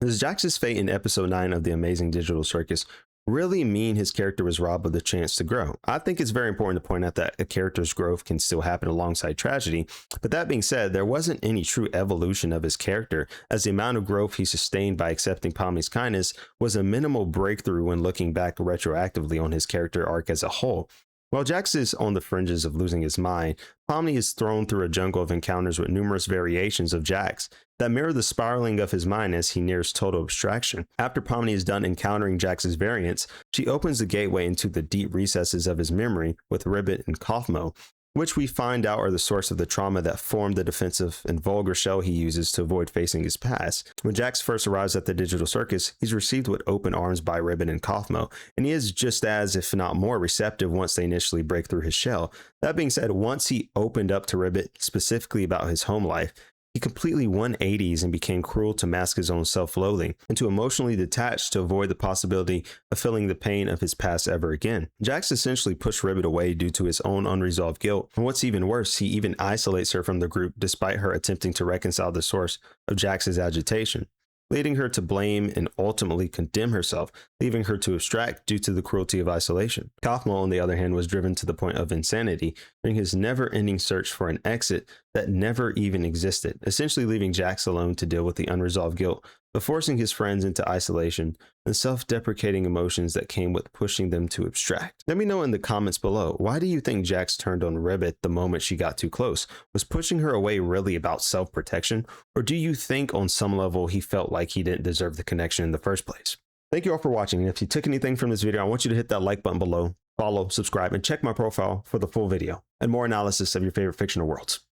Does Jax's fate in episode 9 of The Amazing Digital Circus really mean his character was robbed of the chance to grow? I think it's very important to point out that a character's growth can still happen alongside tragedy, but that being said, there wasn't any true evolution of his character, as the amount of growth he sustained by accepting Pomni's kindness was a minimal breakthrough when looking back retroactively on his character arc as a whole. While Jax is on the fringes of losing his mind, Pomni is thrown through a jungle of encounters with numerous variations of Jax that mirror the spiraling of his mind as he nears total abstraction. After Pomni is done encountering Jax's variants, she opens the gateway into the deep recesses of his memory with Ribbit and Kaufmo, which we find out are the source of the trauma that formed the defensive and vulgar shell he uses to avoid facing his past. When Jax first arrives at the digital circus, he's received with open arms by Ribbit and Kaufmo, and he is just as, if not more, receptive once they initially break through his shell. That being said, once he opened up to Ribbit specifically about his home life, he completely 180s and became cruel to mask his own self-loathing, and to emotionally detach to avoid the possibility of feeling the pain of his past ever again. Jax essentially pushed Ribbit away due to his own unresolved guilt, and what's even worse, he even isolates her from the group despite her attempting to reconcile the source of Jax's agitation, leading her to blame and ultimately condemn herself, leaving her to abstract due to the cruelty of isolation. Kaufmo, on the other hand, was driven to the point of insanity during his never-ending search for an exit that never even existed, essentially leaving Jax alone to deal with the unresolved guilt, but forcing his friends into isolation and self-deprecating emotions that came with pushing them to abstract. Let me know in the comments below, why do you think Jax turned on Ribbit the moment she got too close? Was pushing her away really about self-protection, or do you think on some level he felt like he didn't deserve the connection in the first place? Thank you all for watching, and if you took anything from this video, I want you to hit that like button below, follow, subscribe, and check my profile for the full video and more analysis of your favorite fictional worlds.